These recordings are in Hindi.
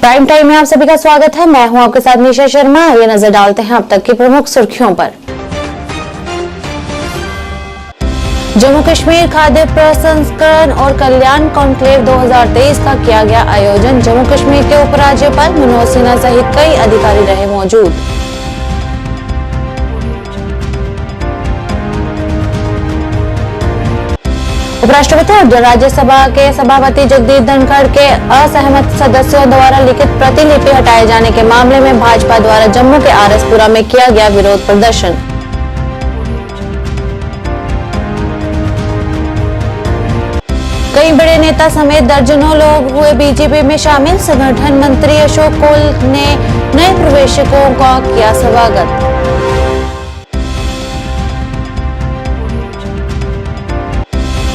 प्राइम टाइम में आप सभी का स्वागत है। मैं हूं आपके साथ निशा शर्मा। ये नजर डालते हैं अब तक की प्रमुख सुर्खियों पर। जम्मू कश्मीर खाद्य प्रसंस्करण और कल्याण कॉन्क्लेव 2023 का किया गया आयोजन। जम्मू कश्मीर के उपराज्यपाल मनोज सिन्हा सहित कई अधिकारी रहे मौजूद। उपराष्ट्रपति और राज्यसभा के सभापति जगदीप धनखड़ के असहमत सदस्यों द्वारा लिखित प्रतिलिपि हटाए जाने के मामले में भाजपा द्वारा जम्मू के आरएसपुरा में किया गया विरोध प्रदर्शन। कई बड़े नेता समेत दर्जनों लोग हुए बीजेपी में शामिल। संगठन मंत्री अशोक कोल ने नए प्रवेशकों का किया स्वागत।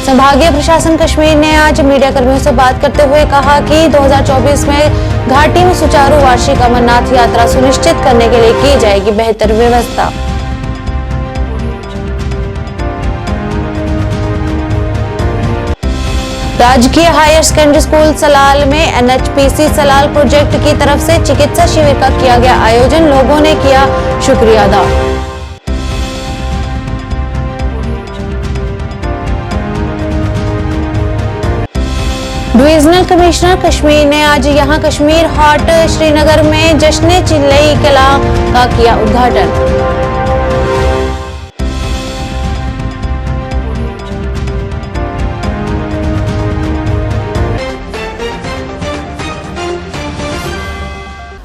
संभागीय प्रशासन कश्मीर ने आज मीडिया कर्मियों से बात करते हुए कहा कि 2024 में घाटी में सुचारू वार्षिक अमरनाथ यात्रा सुनिश्चित करने के लिए की जाएगी बेहतर व्यवस्था। राजकीय हायर सेकेंडरी स्कूल सलाल में एनएचपीसी सलाल प्रोजेक्ट की तरफ से चिकित्सा शिविर का किया गया आयोजन। लोगों ने किया शुक्रिया अदा। डिविजनल कमिश्नर कश्मीर ने आज यहां कश्मीर हाट श्रीनगर में जश्न चिल्लई किला का किया उद्घाटन।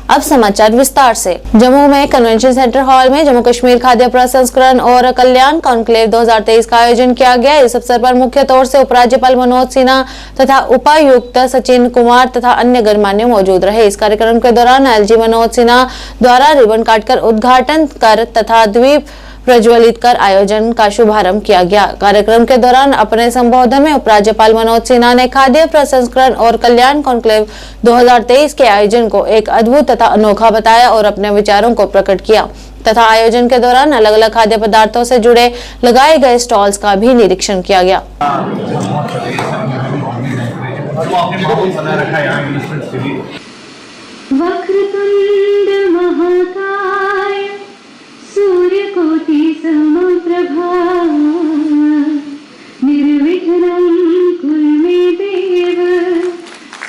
अब समाचार विस्तार से। जम्मू में कन्वेंशन सेंटर हॉल में जम्मू कश्मीर खाद्य प्रसंस्करण और कल्याण कॉन्क्लेव 2023 का आयोजन किया गया। इस अवसर पर मुख्य तौर से उपराज्यपाल मनोज सिन्हा तथा उपायुक्त सचिन कुमार तथा अन्य गणमान्य मौजूद रहे। इस कार्यक्रम के दौरान एलजी मनोज सिन्हा द्वारा रिबन काटकर उद्घाटन कर तथा द्वीप प्रज्वलित कर आयोजन का शुभारंभ किया गया। कार्यक्रम के दौरान अपने संबोधन में उपराज्यपाल मनोज सिन्हा ने खाद्य प्रसंस्करण और कल्याण कॉन्क्लेव 2023 के आयोजन को एक अद्भुत तथा अनोखा बताया और अपने विचारों को प्रकट किया तथा आयोजन के दौरान अलग अलग खाद्य पदार्थों से जुड़े लगाए गए स्टॉल्स का भी निरीक्षण किया गया। सूर्यकोटि समप्रभा निर्विघ्नं कुरु मे देव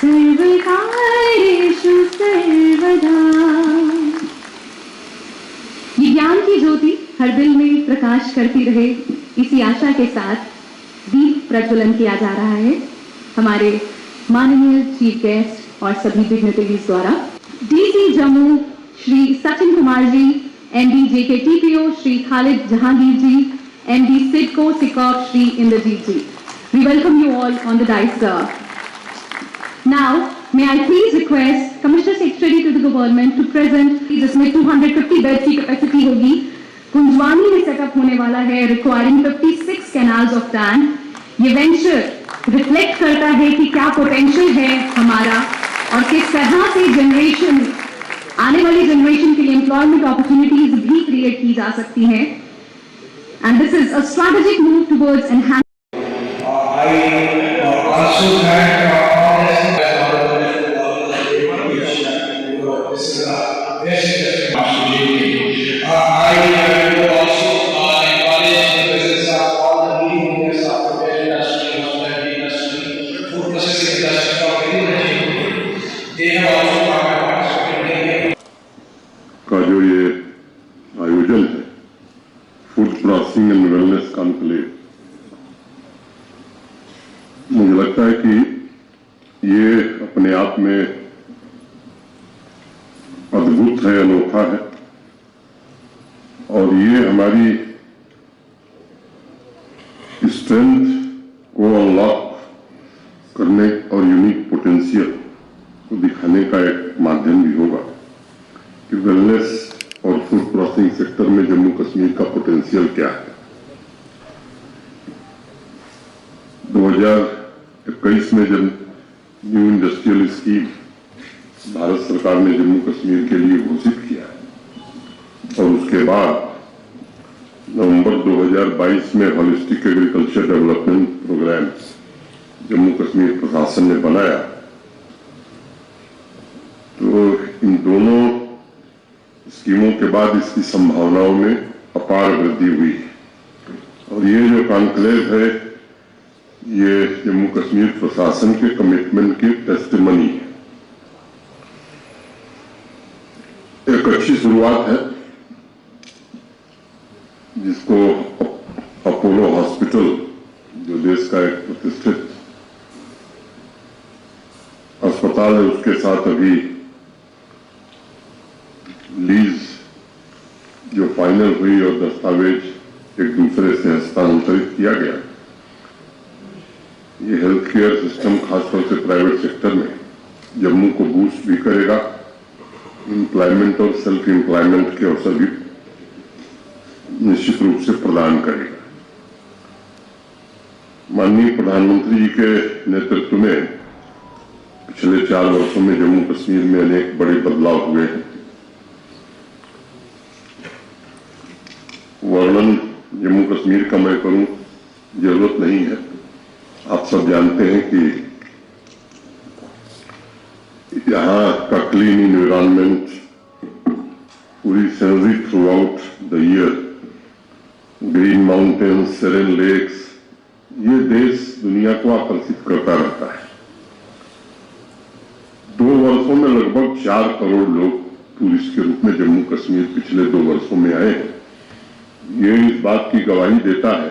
सर्वकार्येषु सर्वदा। ये ज्ञान की ज्योति हर दिल में प्रकाश करती रहे, इसी आशा के साथ दीप प्रज्वलन किया जा रहा है हमारे माननीय चीफ गेस्ट और सभी डिग्निटरीज द्वारा। DC Jammu Shri Sachin Kumar ji, MD JKTPO Shri Khalid Jahangir ji, MD SIDCO SICOP Shri Inderjeet ji. We welcome you all on the dais, sir. Now, may I please request Commissioner Secretary to the Government to present जिसमें 250 बेड की कैपेसिटी होगी, कुंजवानी में सेटअप होने वाला है, रिक्वायरिंग 56 कैनाल्स ऑफ टैंक। ये वेंचर रिफ्लेक्ट करता है कि क्या पोटेंशियल है हमारा और किस तरह से जनरेशन आने वाली जनरेशन के लिए एम्प्लॉयमेंट अपॉर्चुनिटीज भी क्रिएट की जा सकती हैं। And this is a strategic move towards enhance. का जो ये आयोजन है food processing and wellness conclave, मुझे लगता है कि ये अपने आप में अद्भुत है, अनोखा है और ये हमारी स्ट्रेंथ को अनलॉक करने और यूनिक पोटेंशियल को दिखाने का एक माध्यम भी होगा कि वेलनेस और फूड प्रोसेसिंग सेक्टर में जम्मू कश्मीर का पोटेंशियल क्या है। 2021 में जब न्यू इंडस्ट्रियल स्कीम भारत सरकार ने जम्मू कश्मीर के लिए घोषित किया और उसके बाद नवंबर 2022 में holistic agriculture development programme Jammu Kashmir प्रशासन ने बनाया, तो दोनों स्कीमों के बाद इसकी संभावनाओं में अपार वृद्धि हुई है। और ये जो कॉन्क्लेव है, ये जम्मू कश्मीर प्रशासन के कमिटमेंट की टेस्टिमनी है। एक अच्छी शुरुआत है जिसको अपोलो हॉस्पिटल, जो देश का एक प्रतिष्ठित अस्पताल है, उसके साथ अभी लीज जो फाइनल हुई और दस्तावेज एक दूसरे से हस्तांतरित किया गया। ये हेल्थ केयर सिस्टम, खासतौर से प्राइवेट सेक्टर में जम्मू को बूस्ट भी करेगा, एम्प्लॉयमेंट और सेल्फ एम्प्लॉयमेंट के अवसर भी निश्चित रूप से प्रदान करेगा। माननीय प्रधानमंत्री जी के नेतृत्व में पिछले 4 वर्षों में जम्मू कश्मीर में अनेक बड़े बदलाव हुए हैं। वर्णन जम्मू कश्मीर का मैं करूं, जरूरत नहीं है। आप सब जानते हैं कि यहाँ का क्लीन इन्वायरमेंट, पूरी scenery throughout the year, green mountains, serene lakes, ये देश दुनिया को आकर्षित करता रहता है। 2 वर्षों में लगभग 4 करोड़ लोग टूरिस्ट के रूप में जम्मू कश्मीर पिछले 2 वर्षों में आए हैं। ये इस बात की गवाही देता है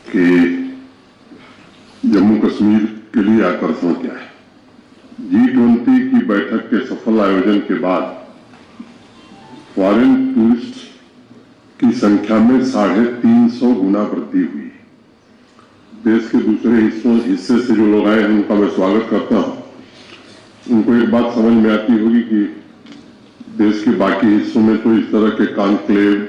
कि जम्मू कश्मीर के लिए आकर्षण क्या है। G20 की बैठक के सफल आयोजन के बाद फॉरेन टूरिस्ट की संख्या में 350 गुना वृद्धि हुई। देश के दूसरे हिस्से से जो लोग आए हैं उनका मैं स्वागत करता हूं। उनको एक बात समझ में आती होगी कि देश के बाकी हिस्सों में तो इस तरह के कॉन्क्लेव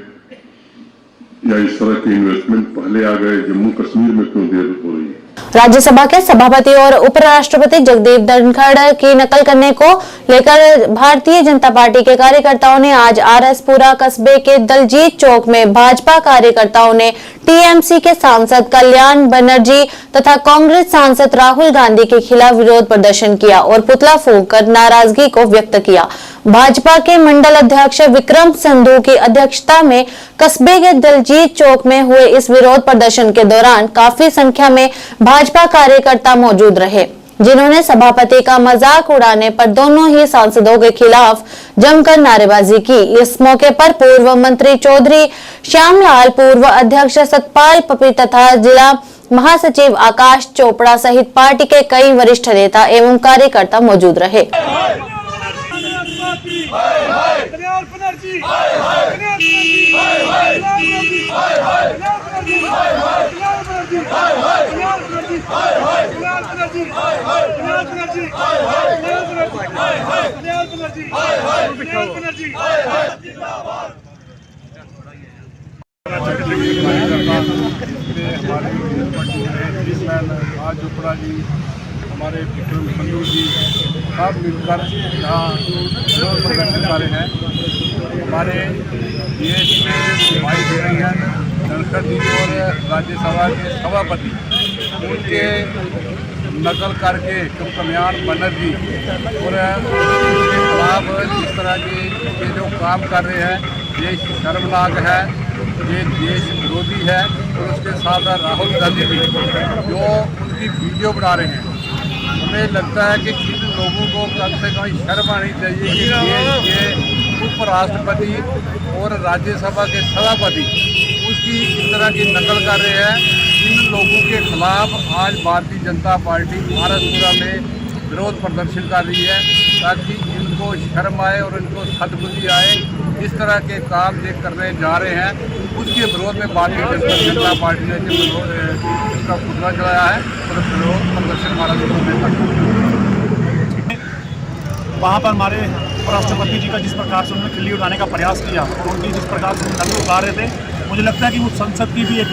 या इस तरह के इन्वेस्टमेंट पहले आ गए, जम्मू कश्मीर में क्यों देर हो रही है। राज्यसभा के सभापति और उपराष्ट्रपति जगदीप धनखड़ की नकल करने को लेकर भारतीय जनता पार्टी के कार्यकर्ताओं ने आज आरएसपुरा कस्बे के दलजीत चौक में भाजपा कार्यकर्ताओं ने टीएमसी के सांसद कल्याण बनर्जी तथा कांग्रेस सांसद राहुल गांधी के खिलाफ विरोध प्रदर्शन किया और पुतला फूंककर नाराजगी को व्यक्त किया। भाजपा के मंडल अध्यक्ष विक्रम संधू की अध्यक्षता में कस्बे के दलजीत चौक में हुए इस विरोध प्रदर्शन के दौरान काफी संख्या में भाजपा कार्यकर्ता मौजूद रहे, जिन्होंने सभापति का मजाक उड़ाने पर दोनों ही सांसदों के खिलाफ जमकर नारेबाजी की। इस मौके पर पूर्व मंत्री चौधरी श्यामलाल, पूर्व अध्यक्ष सतपाल पपी तथा जिला महासचिव आकाश चोपड़ा सहित पार्टी के कई वरिष्ठ नेता एवं कार्यकर्ता मौजूद रहे। आज चोपड़ा जी, हमारे विक्रम संधू जी सब मिलकर यहाँ विरोध प्रदर्शन कर रहे हैं। हमारे देश में भाई बहन धनखड़ जी और राज्यसभा के सभापति उनके नकल करके कल्याण बनर्जी और उनके खिलाफ जिस तरह के ये जो काम कर रहे हैं, देश शर्मनाक है, ये देश विरोधी है। और उसके साथ राहुल गांधी भी जो उनकी वीडियो बना रहे हैं, हमें लगता है कि जिन लोगों को कम से कम शर्म आनी चाहिए कि ये उपराष्ट्रपति और राज्यसभा के सभापति उसकी इस तरह की नकल कर रहे हैं। इन लोगों के खिलाफ आज भारतीय जनता पार्टी आरएसपुरा में विरोध प्रदर्शन कर रही है, ताकि इनको शर्म आए और इनको सद्बुद्धि आए। इस तरह के काम जो करने जा रहे हैं उसके विरोध में भारतीय जनता पार्टी ने उसका पुतला चलाया है और विरोध प्रदर्शन वहाँ पर हमारे उपराष्ट्रपति जी का जिस प्रकार से उन्होंने खिल्ली उठाने का प्रयास किया और उनकी जिस प्रकार से नकल उतार रहे थे, मुझे लगता है कि वो संसद की भी एक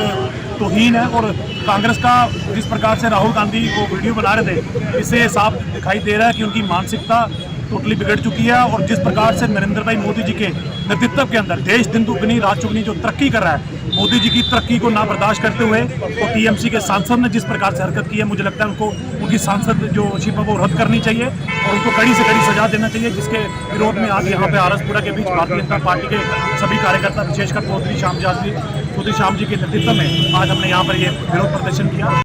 तौहीन है। और कांग्रेस का जिस प्रकार से राहुल गांधी वो वीडियो बना रहे थे, इससे साफ दिखाई दे रहा है कि उनकी मानसिकता टोटली बिगड़ चुकी है। और जिस प्रकार से नरेंद्र भाई मोदी जी के नेतृत्व के अंदर देश दिन दुगनी रात चुगनी जो तरक्की कर रहा है, मोदी जी की तरक्की को ना बर्दाश्त करते हुए और टीएमसी के सांसद ने जिस प्रकार से हरकत की है, मुझे लगता है उनको उनकी सांसद जो शिप है वो रद्द करनी चाहिए और उनको कड़ी से कड़ी सजा देना चाहिए, जिसके विरोध में आज यहाँ पे आरसपुरा के बीच भारतीय जनता पार्टी के सभी कार्यकर्ता, विशेषकर चौधरी श्याम जी के नेतृत्व में आज हमने यहाँ पर ये विरोध प्रदर्शन किया।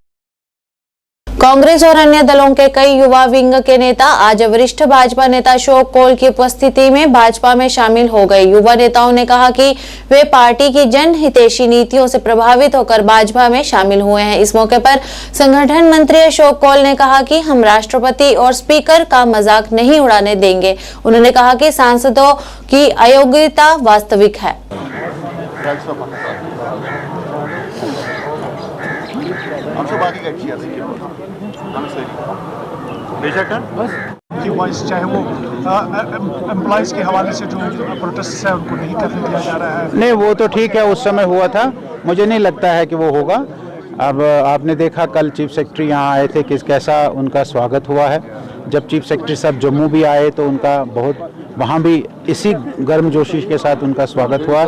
कांग्रेस और अन्य दलों के कई युवा विंग के नेता आज वरिष्ठ भाजपा नेता अशोक कौल की उपस्थिति में भाजपा में शामिल हो गए। युवा नेताओं ने कहा कि वे पार्टी की जनहितैषी नीतियों से प्रभावित होकर भाजपा में शामिल हुए हैं। इस मौके पर संगठन मंत्री अशोक कौल ने कहा कि हम राष्ट्रपति और स्पीकर का मजाक नहीं उड़ाने देंगे। उन्होंने कहा कि सांसदों की अयोग्यता वास्तविक है। चाहे वो एम्प्लॉइज के हवाले से जो प्रोटेस्ट है उनको नहीं करने दिया जा रहा है। नहीं, वो तो ठीक है, उस समय हुआ था, मुझे नहीं लगता है कि वो होगा। अब आपने देखा कल चीफ सेक्रेटरी यहाँ आए थे, कैसा उनका स्वागत हुआ है। जब चीफ सेक्रेटरी साहब जम्मू भी आए तो उनका बहुत वहाँ भी इसी गर्मजोशी के साथ उनका स्वागत हुआ।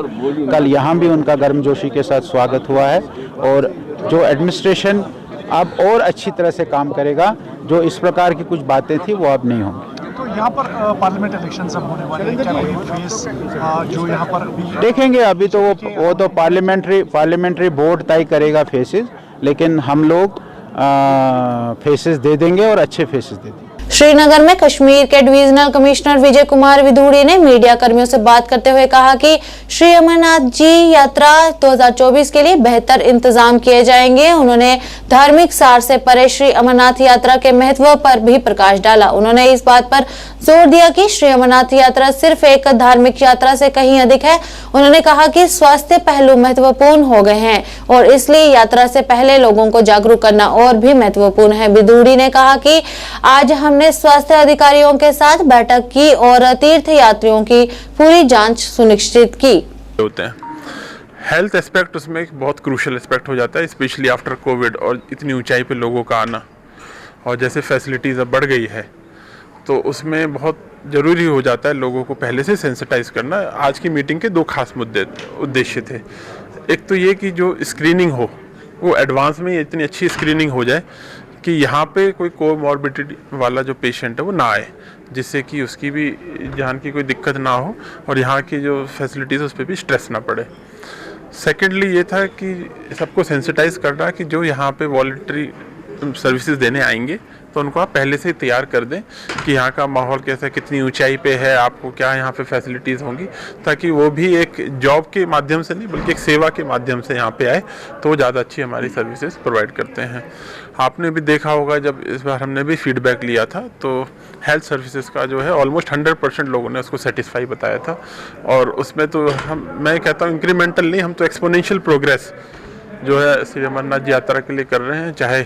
कल यहाँ भी उनका गर्मजोशी के साथ स्वागत हुआ है और जो एडमिनिस्ट्रेशन अब और अच्छी तरह से काम करेगा। जो इस प्रकार की कुछ बातें थी वो अब नहीं होंगी। तो यहाँ पर पार्लियामेंट इलेक्शन सब होने वाले हैं, क्या कोई फेस जो यहाँ पर देखेंगे? अभी तो वो तो पार्लियामेंट्री बोर्ड तय करेगा फेसेस, लेकिन हम लोग फेसेस दे देंगे और अच्छे फेसेस दे देंगे। श्रीनगर में कश्मीर के डिविजनल कमिश्नर विजय कुमार विधूड़ी ने मीडिया कर्मियों से बात करते हुए कहा कि श्री अमरनाथ जी यात्रा 2024 के लिए बेहतर इंतजाम किए जाएंगे। उन्होंने धार्मिक सार से परे श्री अमरनाथ यात्रा के महत्व पर भी प्रकाश डाला। उन्होंने इस बात पर जोर दिया कि श्री अमरनाथ यात्रा सिर्फ एक धार्मिक यात्रा से कहीं अधिक है। उन्होंने कहा कि स्वास्थ्य पहलू महत्वपूर्ण हो गए हैं और इसलिए यात्रा से पहले लोगों को जागरूक करना और भी महत्वपूर्ण है। विधूड़ी ने कहा कि आज हमने स्वास्थ्य अधिकारियों के साथ बैठक की और तीर्थ यात्रियों की पूरी जांच सुनिश्चित की। होते हैं हेल्थ एस्पेक्ट, उसमें एक बहुत क्रूशियल एस्पेक्ट हो जाता है, स्पेशली आफ्टर कोविड और इतनी ऊंचाई पे लोगों का आना, और जैसे फैसिलिटीज़ अब बढ़ गई है तो उसमें बहुत ज़रूरी हो जाता है लोगों को पहले से सेंसिटाइज करना। आज की मीटिंग के दो खास उद्देश्य थे। एक तो ये कि जो स्क्रीनिंग हो वो एडवांस में इतनी अच्छी स्क्रीनिंग हो जाए कि यहाँ पे कोई कोमॉर्बिडिटी वाला जो पेशेंट है वो ना आए, जिससे कि उसकी भी जान की कोई दिक्कत ना हो और यहाँ की जो फैसिलिटीज़ है उस पर भी स्ट्रेस ना पड़े। सेकेंडली ये था कि सबको सेंसिटाइज करना कि जो यहाँ पे वॉलंटरी सर्विसेज देने आएंगे तो उनको आप पहले से ही तैयार कर दें कि यहाँ का माहौल कैसा है, कितनी ऊंचाई पे है, आपको क्या यहाँ पे फैसिलिटीज़ होंगी, ताकि वो भी एक जॉब के माध्यम से नहीं बल्कि एक सेवा के माध्यम से यहाँ पे आए तो ज़्यादा अच्छी हमारी सर्विसेज प्रोवाइड करते हैं। आपने भी देखा होगा जब इस बार हमने भी फीडबैक लिया था तो हेल्थ सर्विसेज का जो है ऑलमोस्ट 100% लोगों ने उसको सेटिस्फाई बताया था, और उसमें तो मैं कहता हूँ इंक्रीमेंटल नहीं, हम तो एक्सपोनेंशियल प्रोग्रेस जो है श्री अमरनाथ जी यात्रा के लिए कर रहे हैं। चाहे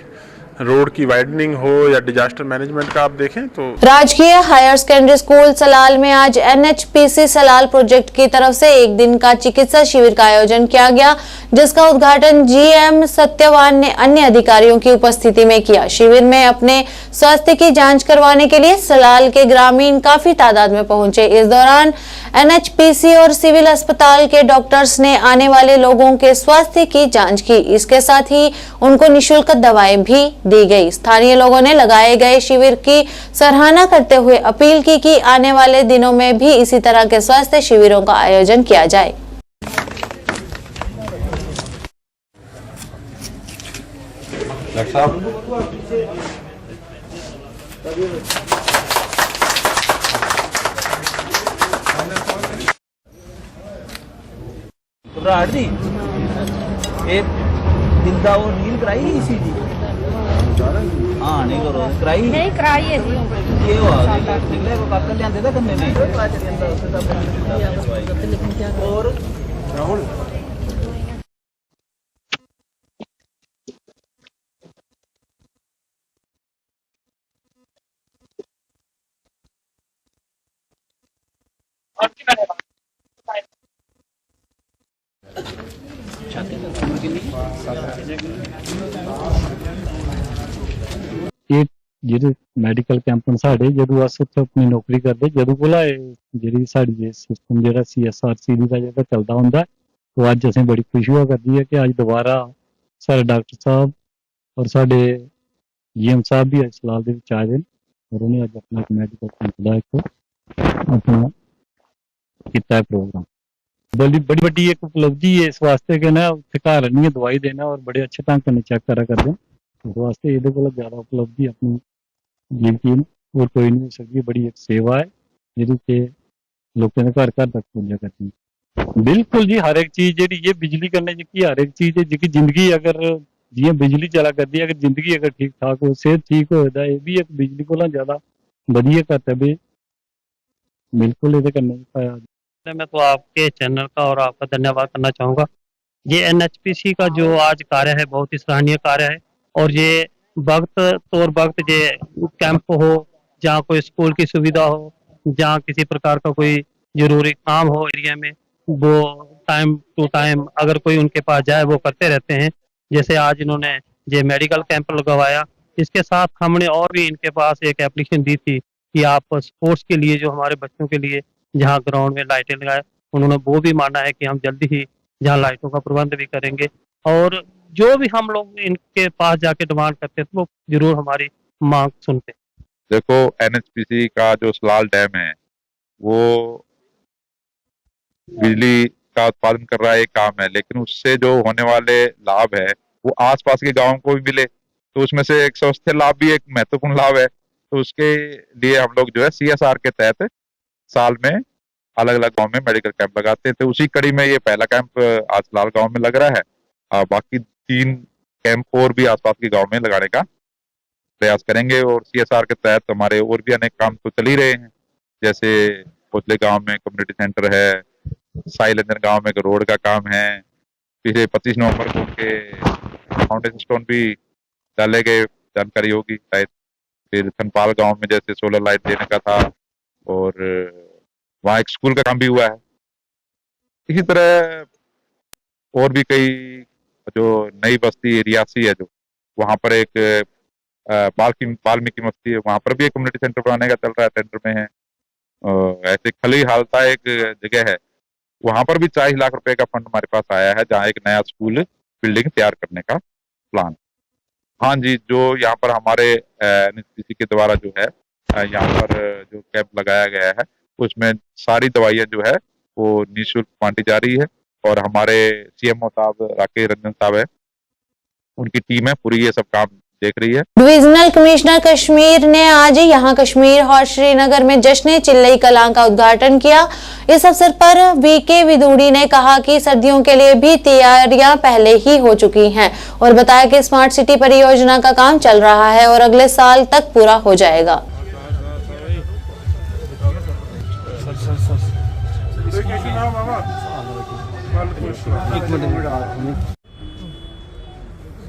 रोड की वाइडनिंग हो या डिजास्टर मैनेजमेंट का आप देखें तो राजकीय हायर सेकेंडरी स्कूल सलाल में आज एनएचपीसी सलाल प्रोजेक्ट की तरफ से एक दिन का चिकित्सा शिविर का आयोजन किया गया, जिसका उद्घाटन जीएम सत्यवान ने अन्य अधिकारियों की उपस्थिति में किया। शिविर में अपने स्वास्थ्य की जांच करवाने के लिए सलाल के ग्रामीण काफी तादाद में पहुंचे। इस दौरान एनएचपीसी और सिविल अस्पताल के डॉक्टर्स ने आने वाले लोगों के स्वास्थ्य की जांच की। इसके साथ ही उनको निःशुल्क दवाएं भी दी गई। स्थानीय लोगों ने लगाए गए शिविर की सराहना करते हुए अपील की कि आने वाले दिनों में भी इसी तरह के स्वास्थ्य शिविरों का आयोजन किया जाए। दिलदा वो नील कराई ही सी जी। हाँ नहीं करो कराई है ये हुआ निकले वो काकर ले आंदे था कन्ने में और राहुल ਇਹ ਜਿਹੜੇ ਮੈਡੀਕਲ ਕੈਂਪ ਸਾਡੇ ਜਦੋਂ ਅਸੀਂ ਉੱਥੇ ਆਪਣੀ ਨੌਕਰੀ ਕਰਦੇ ਜਦੋਂ ਕੋਲ ਜਿਹੜੀ ਸਾਡੀ ਸਿਸਟਮ ਜਿਹੜਾ CSRC ਦਾ ਜਿਹੜਾ ਚੱਲਦਾ ਹੁੰਦਾ तो अज असें बड़ी खुशी हुआ करदी है कि अज दोबारा सारे डॉक्टर साहब और साडे जीएम साहब भी अज सलाल दे विच आए दे और उन्हें अज अपना मैडिकल कैंप दा एक अपना कीता है प्रोग्राम। बड़ी बड़ी बड़ी एक उपलब्धि है इस वास्ते कि ना उत्थे घर आनिए दवाई देना और बड़े अच्छे ढंग कन्नै चेक करा करदे इस वास्ते एह्दे कोला ज़्यादा उपलब्धि अपनी जिंदगी में और कोई नहीं हो सकती। बड़ी एक सेवा है जेह्ड़ी कि लोकें दे घर घर तक पुज्जा करदी है। बिल्कुल जी, हर एक चीज़ जेह्ड़ी ये बिजली कन्नै जेह्की हर एक चीज़ है जेह्की जिंदगी अगर जियां बिजली चला करदी है, अगर जिंदगी अगर ठीक ठाक हो सेहत ठीक होए तां एह् बी इक बिजली कोला ज़्यादा वधिया करतब है। बिल्कुल एह्दे कन्नै पाया। मैं तो आपके चैनल का और आपका धन्यवाद करना चाहूँगा। ये एनएचपीसी का जो आज कार्य है बहुत ही सराहनीय कार्य है और ये वक्त ये कैंप हो जहाँ कोई स्कूल की सुविधा हो, जहाँ किसी प्रकार का कोई जरूरी काम हो एरिया में, वो टाइम टू टाइम अगर कोई उनके पास जाए वो करते रहते हैं। जैसे आज इन्होंने ये मेडिकल कैंप लगवाया, इसके साथ हमने और भी इनके पास एक एप्लीकेशन दी थी कि आप स्पोर्ट्स के लिए जो हमारे बच्चों के लिए जहाँ ग्राउंड में लाइटें लगाए, उन्होंने वो भी माना है कि हम जल्दी ही जहाँ लाइटों का प्रबंध भी करेंगे और जो भी हम लोग इनके पास जाके डिमांड करते तो वो जरूर हमारी मांग सुनते। देखो, एनएचपीसी का जो सलाल डैम है वो बिजली का उत्पादन कर रहा है, एक काम है, लेकिन उससे जो होने वाले लाभ है वो आसपास के गांवों को भी मिले, तो उसमें से एक स्वास्थ्य लाभ भी एक महत्वपूर्ण लाभ है। तो उसके लिए हम लोग जो है CSR के तहत साल में अलग अलग गांव में मेडिकल कैंप लगाते हैं। तो उसी कड़ी में ये पहला कैंप आज लाल गांव में लग रहा है। बाकी 3 कैंप और भी आसपास के गांव में लगाने का प्रयास करेंगे और CSR के तहत हमारे और भी अनेक काम तो चल ही रहे हैं। जैसे कोतले गांव में कम्युनिटी सेंटर है, साइलेंदर गांव में रोड का काम है, पिछले 25 नवंबर को उनके फाउंडेशन स्टोन भी डाले गए, जानकारी होगी शायद। फिर थनपाल गांव में जैसे सोलर लाइट देने का था और वहाँ एक स्कूल का काम भी हुआ है। इसी तरह और भी कई, जो नई बस्ती रियासी है जो वहाँ पर एक वाल्मीकि बस्ती है, वहाँ पर भी एक कम्युनिटी सेंटर बनाने का चल रहा है, टेंडर में है। ऐसे खली हालता एक जगह है, वहाँ पर भी 40 लाख रुपए का फंड हमारे पास आया है, जहाँ एक नया स्कूल बिल्डिंग तैयार करने का प्लान। हाँ जी, जो यहाँ पर हमारे एनएचपीसी के द्वारा जो है यहाँ पर जो कैंप लगाया गया है उसमें सारी दवाइयाँ जो है वो निःशुल्क बांटी जा रही है और हमारे CMO साहब राकेश रंजन साहब है, उनकी टीम है पूरी ये सब काम देख रही है। डिविजनल कमिश्नर कश्मीर ने आज यहां कश्मीर और श्रीनगर में जश्न चिल्लई कलां का उद्घाटन किया। इस अवसर पर VK विदुड़ी ने कहा कि सर्दियों के लिए भी तैयारियां पहले ही हो चुकी हैं और बताया कि स्मार्ट सिटी परियोजना का काम चल रहा है और अगले साल तक पूरा हो जाएगा।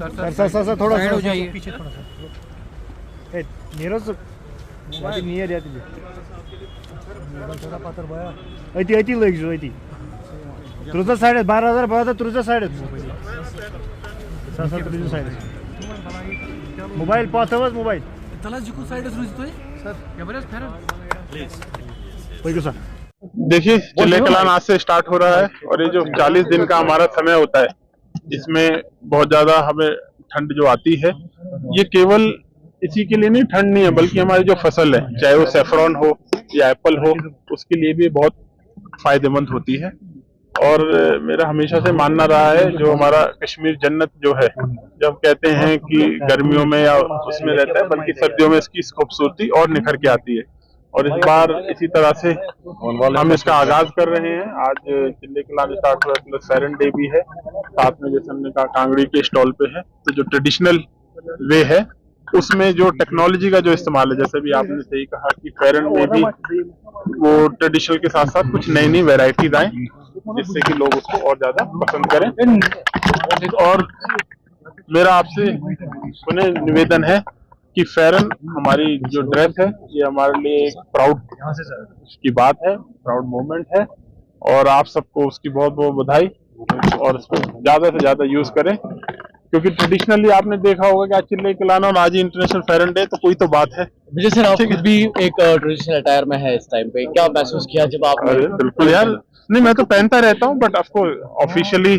सर थोड़ा साइड हो जाइए, पीछे थोड़ा सा ए नीरज मोबाइल नियर याती थोड़ा पातर बया ऐती लग जो ऐती तुझा साइड 12000 बया तुझा साइड सर तुझा साइड मोबाइल पाथवस मोबाइल तला जिको साइड रुज तो सर कैमरा फेर कोई सर। देखिए, चिल्लई कलां आज से स्टार्ट हो रहा है और ये जो 40 दिन का हमारा समय होता है इसमें बहुत ज्यादा हमें ठंड जो आती है, ये केवल इसी के लिए नहीं, ठंड नहीं है बल्कि हमारी जो फसल है, चाहे वो सेफ्रॉन हो या एप्पल हो, उसके लिए भी बहुत फायदेमंद होती है। और मेरा हमेशा से मानना रहा है, जो हमारा कश्मीर जन्नत जो है, जब कहते हैं कि गर्मियों में या उसमें रहता है, बल्कि सर्दियों में इसकी खूबसूरती और निखर के आती है। और इस बार इसी तरह से हम इसका आगाज कर रहे हैं। आज चिल्लई कलां स्टार्ट हुआ प्लस फेरन डे भी है, साथ में जैसे हमने कहा कांगड़ी के स्टॉल पे है। तो जो ट्रेडिशनल वे है उसमें जो टेक्नोलॉजी का जो इस्तेमाल है, जैसे भी आपने सही कहा कि फेरन में भी वो ट्रेडिशनल के साथ साथ कुछ नई नई वेराइटीज आए जिससे कि लोग उसको और ज्यादा पसंद करें। और मेरा आपसे पुनः निवेदन है कि फेरन हमारी जो ड्रेस है ये हमारे लिए एक प्राउड की बात है, प्राउड मोमेंट है और आप सबको उसकी बहुत बहुत बधाई और इसको ज्यादा से ज्यादा यूज करें, क्योंकि ट्रेडिशनली आपने देखा होगा कि आज चिल्लई कलां और आज ही इंटरनेशनल फेरन डे, तो कोई तो बात है। विजय सर, आप भी एक ट्रेडिशनल अटायर में है इस टाइम पे, क्या महसूस किया जब आप? बिल्कुल यार, नहीं, मैं तो पहनता रहता हूँ, बट आपको ऑफिशियली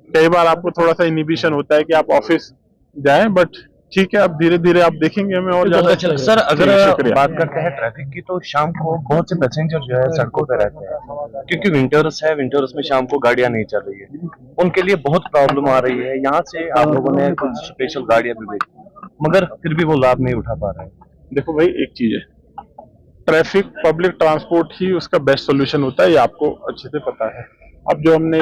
कई बार आपको थोड़ा सा इनहिबिशन होता है कि आप ऑफिस जाएं, बट ठीक है, अब धीरे धीरे आप देखेंगे हमें और ज्यादा। सर, अगर बात करते हैं ट्रैफिक की, तो शाम को बहुत से पैसेंजर जो है सड़कों पर रहते हैं, क्योंकि विंटर्स में शाम को गाड़ियां नहीं चल रही है, उनके लिए बहुत प्रॉब्लम आ रही है। यहाँ से आप लोगों ने कुछ स्पेशल गाड़ियां भी भेजी, मगर फिर भी वो लाभ नहीं उठा पा रहे हैं। देखो भाई, एक चीज है, ट्रैफिक पब्लिक ट्रांसपोर्ट ही उसका बेस्ट सोल्यूशन होता है, ये आपको अच्छे से पता है। अब जो हमने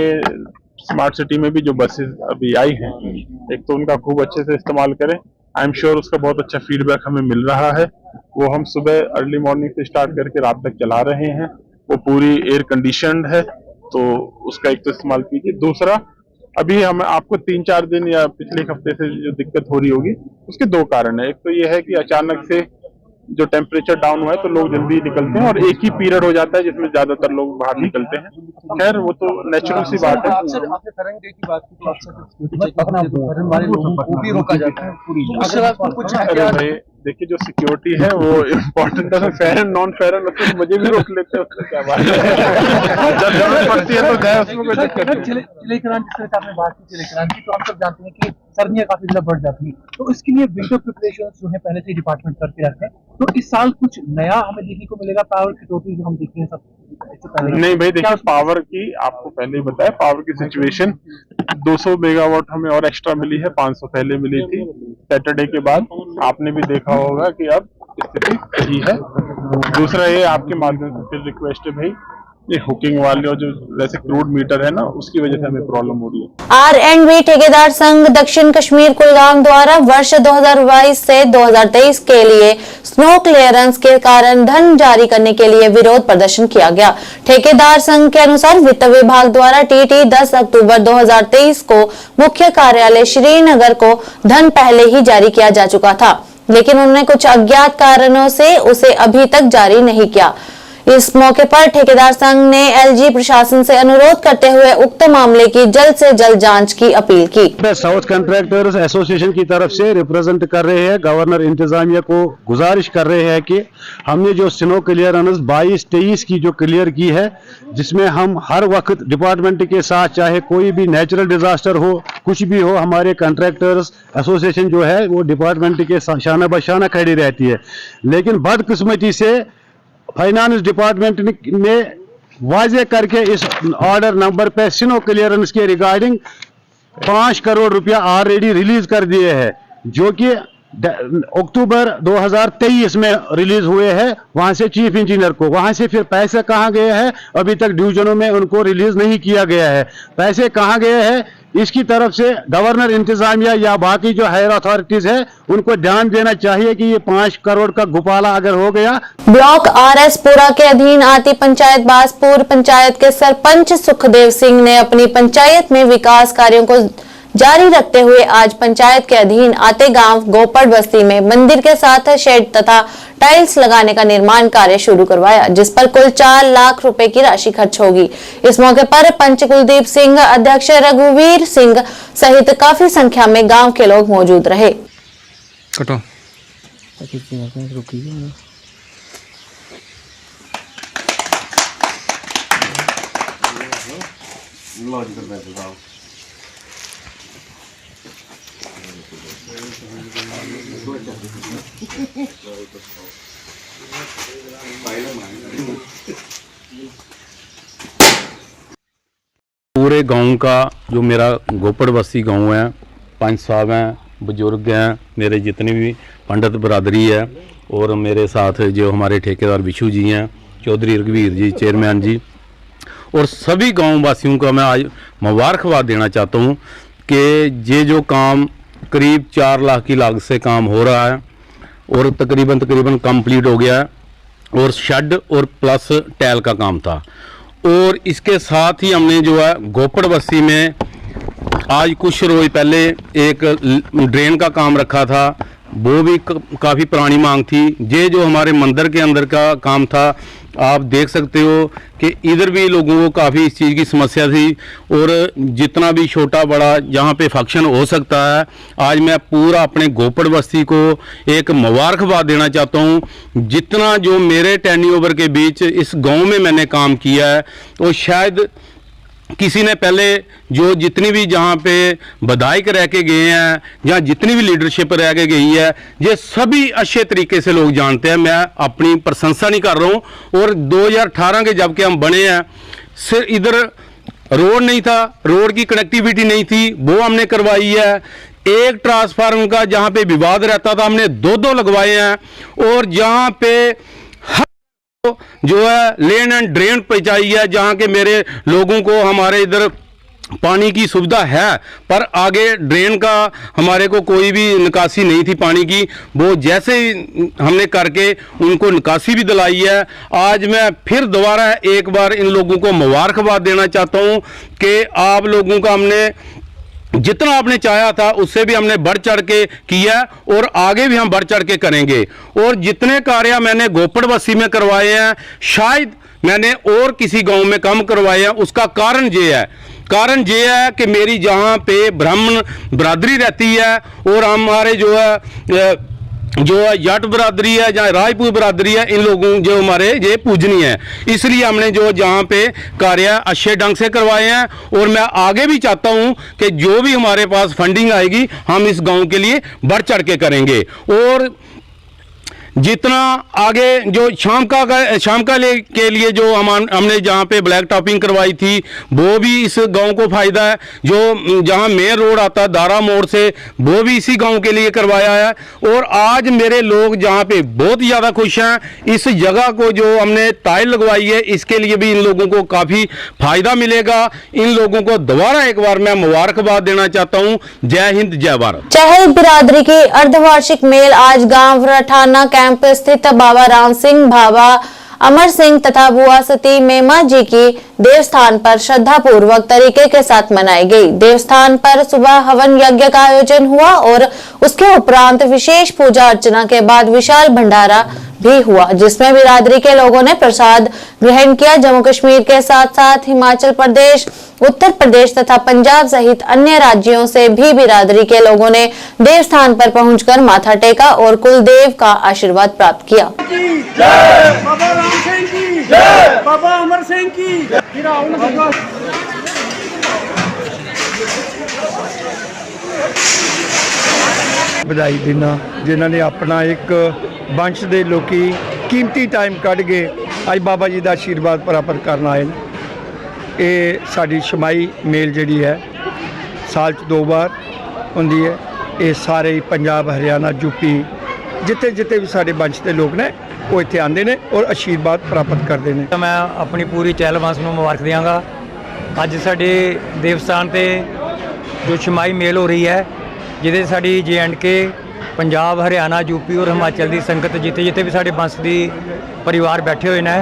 स्मार्ट सिटी में भी जो बसेस अभी आई हैं, एक तो उनका खूब अच्छे से इस्तेमाल करें। आई एम श्योर उसका बहुत अच्छा फीडबैक हमें मिल रहा है। वो हम सुबह अर्ली मॉर्निंग से स्टार्ट करके रात तक चला रहे हैं, वो पूरी एयर कंडीशनड है, तो उसका एक तो इस्तेमाल कीजिए। दूसरा, अभी हम आपको 3-4 दिन या पिछले एक हफ्ते से जो दिक्कत हो रही होगी, उसके 2 कारण है। एक तो ये है कि अचानक से जो टेम्परेचर डाउन हुआ है तो लोग जल्दी निकलते हैं, और एक ही पीरियड हो जाता है जिसमें ज्यादातर लोग बाहर निकलते हैं। खैर, वो तो नेचुरल सी बात है। आपने फरंग डे की बात की, तो अक्सर वाले लोगों को भी रोका जाता है पूरी। अगर आपको कुछ भाई देखिए, जो सिक्योरिटी है वो इम्पोर्टेंट है, फेयर एंड नॉन फेयर है, मतलब मुझे भी रोक लेते हैं, उसमें क्या बात है। जब जरूरत पड़ती है तो जाए, उसमें कोई दिक्कत नहीं। चिलेकरान, जिस तरह से आपने बात की चिलेकरान की, तो हम सब जानते हैं कि सर्दियां काफी ज्यादा बढ़ जाती हैं, तो इसके लिए विंटर प्रिपरेशन जो है पहले से डिपार्टमेंट करके रखते हैं। तो इस साल कुछ नया हमें देखने को मिलेगा? पावर कटौती जो हम देखते हैं सब नहीं भाई, देखिए, पावर की आपको पहले ही बताया, पावर की सिचुएशन 200 मेगावाट हमें और एक्स्ट्रा मिली है, 500 पहले मिली थी। सैटरडे के बाद आपने भी देखा होगा कि अब स्थिति सही है। दूसरा, ये आपके माध्यम से फिर रिक्वेस्ट है भाई, ये हुकिंग वाले और जो वैसे क्रूड मीटर है ना, उसकी वजह से हमें प्रॉब्लम हो रही है। R&B ठेकेदार संघ दक्षिण कश्मीर कुलगाम द्वारा वर्ष 2022 से 2023 के लिए स्नो क्लियरेंस के कारण धन जारी करने के लिए विरोध प्रदर्शन किया गया। ठेकेदार संघ के अनुसार वित्त विभाग द्वारा TT 10 अक्टूबर 2023 को मुख्य कार्यालय श्रीनगर को धन पहले ही जारी किया जा चुका था, लेकिन उन्होंने कुछ अज्ञात कारणों से उसे अभी तक जारी नहीं किया। इस मौके पर ठेकेदार संघ ने LG प्रशासन से अनुरोध करते हुए उक्त मामले की जल्द से जल्द जांच की अपील की। साउथ कंट्रैक्टर्स एसोसिएशन की तरफ से रिप्रेजेंट कर रहे हैं, गवर्नर इंतजामिया को गुजारिश कर रहे हैं कि हमने जो स्नो क्लियरेंस 22-23 की जो क्लियर की है, जिसमें हम हर वक्त डिपार्टमेंट के साथ, चाहे कोई भी नेचुरल डिजास्टर हो, कुछ भी हो, हमारे कंट्रैक्टर्स एसोसिएशन जो है वो डिपार्टमेंट के शाना बशाना खड़ी रहती है। लेकिन बदकिस्मती से फाइनेंस डिपार्टमेंट ने वाजे करके इस ऑर्डर नंबर पे स्नो क्लियरेंस के रिगार्डिंग 5 करोड़ रुपया ऑलरेडी रिलीज कर दिए हैं, जो कि अक्टूबर 2023 में रिलीज हुए हैं वहां से चीफ इंजीनियर को। वहां से फिर पैसे कहां गए हैं, अभी तक डिवीजनों में उनको रिलीज नहीं किया गया है। पैसे कहां गए हैं, इसकी तरफ से गवर्नर इंतजामिया या बाकी जो हायर अथॉरिटीज है उनको ध्यान देना चाहिए कि ये 5 करोड़ का घोटाला अगर हो गया। ब्लॉक RS पुरा के अधीन आती पंचायत बासपुर पंचायत के सरपंच सुखदेव सिंह ने अपनी पंचायत में विकास कार्यों को जारी रखते हुए आज पंचायत के अधीन आते गांव गोपड़ बस्ती में मंदिर के साथ शेड तथा टाइल्स लगाने का निर्माण कार्य शुरू करवाया, जिस पर कुल 4 लाख रुपए की राशि खर्च होगी। इस मौके पर पंच कुलदीप सिंह, अध्यक्ष रघुवीर सिंह सहित काफी संख्या में गांव के लोग मौजूद रहे। पूरे गांव का जो मेरा गोपड़ बस्ती गांव है, पंच साहब हैं, बुजुर्ग हैं, मेरे जितने भी पंडित बरादरी है, और मेरे साथ जो हमारे ठेकेदार विशु जी हैं, चौधरी रघुवीर जी, चेयरमैन जी, और सभी गांव वासियों का मैं आज मुबारकबाद देना चाहता हूं कि ये जो काम करीब 4 लाख की लागत से काम हो रहा है और तकरीबन कंप्लीट हो गया है, और शेड और प्लस टैल का काम था। और इसके साथ ही हमने जो है गोपड़ बस्ती में आज कुछ रोज पहले एक ड्रेन का काम रखा था, वो भी काफ़ी पुरानी मांग थी। ये जो हमारे मंदिर के अंदर का काम था, आप देख सकते हो कि इधर भी लोगों को काफ़ी इस चीज़ की समस्या थी, और जितना भी छोटा बड़ा जहाँ पे फंक्शन हो सकता है, आज मैं पूरा अपने गोपड़ बस्ती को एक मुबारकबाद देना चाहता हूँ। जितना जो मेरे टेन्योर ओवर के बीच इस गांव में मैंने काम किया है, तो शायद किसी ने पहले जो जितनी भी जहाँ पे विधायक रह के गए हैं, जहाँ जितनी भी लीडरशिप रह के गई है, ये सभी अच्छे तरीके से लोग जानते हैं। मैं अपनी प्रशंसा नहीं कर रहा हूँ। और 2018 के जबकि हम बने हैं, सिर्फ इधर रोड नहीं था, रोड की कनेक्टिविटी नहीं थी, वो हमने करवाई है। एक ट्रांसफार्मर का जहाँ पे विवाद रहता था, हमने 2-2 लगवाए हैं। और जहाँ पे जो है लेन एंड ड्रेन पहुंचाई है, जहां के मेरे लोगों को हमारे इधर पानी की सुविधा है, पर आगे ड्रेन का हमारे को कोई भी निकासी नहीं थी पानी की। वो जैसे ही हमने करके उनको निकासी भी दिलाई है। आज मैं फिर दोबारा एक बार इन लोगों को मुबारकबाद देना चाहता हूं कि आप लोगों का हमने जितना आपने चाहा था उससे भी हमने बढ़ चढ़ के किया, और आगे भी हम बढ़ चढ़ के करेंगे। और जितने कार्य मैंने गोपड़ बस्ती में करवाए हैं, शायद मैंने और किसी गांव में कम करवाए हैं। उसका कारण ये है कि मेरी जहां पे ब्राह्मण बरादरी रहती है, और हमारे जो है जट बरादरी है, जहाँ राजपूत बरादरी है, इन लोगों जो हमारे ये पूजनीय है, इसलिए हमने जो जहाँ पे कार्य अच्छे ढंग से करवाए हैं। और मैं आगे भी चाहता हूँ कि जो भी हमारे पास फंडिंग आएगी, हम इस गांव के लिए बढ़ चढ़ के करेंगे। और जितना आगे जो शाम का के लिए जो हमने जहाँ पे ब्लैक टॉपिंग करवाई थी, वो भी इस गांव को फायदा है। जो जहाँ मेन रोड आता है दारा मोड़ से, वो भी इसी गांव के लिए करवाया है। और आज मेरे लोग जहाँ पे बहुत ज़्यादा खुश हैं। इस जगह को जो हमने टाइल लगवाई है, इसके लिए भी इन लोगों को काफ़ी फायदा मिलेगा। इन लोगों को दोबारा एक बार मैं मुबारकबाद देना चाहता हूँ। जय हिंद, जय भारत। चहल बिरादरी की अर्धवार्षिक मेल आज गांव रठाना कैंप स्थित बाबा राम सिंह, बाबा अमर सिंह तथा बुआ सती मेमा जी की देवस्थान पर श्रद्धा पूर्वक तरीके के साथ मनाई गई। देवस्थान पर सुबह हवन यज्ञ का आयोजन हुआ और उसके उपरांत विशेष पूजा अर्चना के बाद विशाल भंडारा भी हुआ, जिसमें बिरादरी के लोगों ने प्रसाद ग्रहण किया। जम्मू कश्मीर के साथ साथ हिमाचल प्रदेश, उत्तर प्रदेश तथा पंजाब सहित अन्य राज्यों से भी बिरादरी के लोगों ने देवस्थान पर पहुंचकर माथा टेका और कुलदेव का आशीर्वाद प्राप्त किया। जय बाबा राम सिंह की, जय बाबा अमर सिंह की। ਵਧਾਈ ਦਿੰਦਾ ਜਿਨ੍ਹਾਂ ਨੇ ਆਪਣਾ ਇੱਕ ਵੰਸ਼ ਦੇ ਲੋਕੀ ਕੀਮਤੀ ਟਾਈਮ ਕੱਢ ਕੇ ਅੱਜ ਬਾਬਾ ਜੀ ਦਾ ਆਸ਼ੀਰਵਾਦ ਪ੍ਰਾਪਤ ਕਰਨ ਆਏ ਨੇ। ਇਹ ਸਾਡੀ ਸ਼ਮਾਈ ਮੇਲ ਜਿਹੜੀ ਹੈ ਸਾਲ 'ਚ 2 ਵਾਰ ਹੁੰਦੀ ਹੈ। ਇਹ ਸਾਰੇ ਹੀ ਪੰਜਾਬ, ਹਰਿਆਣਾ, ਯੂਪੀ ਜਿੱਥੇ ਜਿੱਥੇ ਵੀ ਸਾਡੇ ਵੰਸ਼ ਦੇ ਲੋਕ ਨੇ ਉਹ ਇੱਥੇ ਆਉਂਦੇ ਨੇ ਔਰ ਆਸ਼ੀਰਵਾਦ ਪ੍ਰਾਪਤ ਕਰਦੇ ਨੇ। ਮੈਂ ਆਪਣੀ ਪੂਰੀ ਚਹਿਲ ਵੰਸ਼ ਨੂੰ ਮੁਬਾਰਕ ਦਿਆਂਗਾ। ਅੱਜ ਸਾਡੇ ਦੇਵਸਥਾਨ ਤੇ ਜੋ ਸ਼ਮਾਈ ਮੇਲ ਹੋ ਰਹੀ ਹੈ, ਜਿਹਦੇ ਸਾਡੀ JNK, ਪੰਜਾਬ, ਹਰਿਆਣਾ, ਯੂਪੀ ਔਰ ਹਿਮਾਚਲ ਦੀ ਸੰਗਤ ਜਿੱਥੇ ਜਿੱਥੇ ਵੀ ਸਾਡੇ ਵੰਸ਼ ਦੀ ਪਰਿਵਾਰ ਬੈਠੇ ਹੋਏ ਨੇ,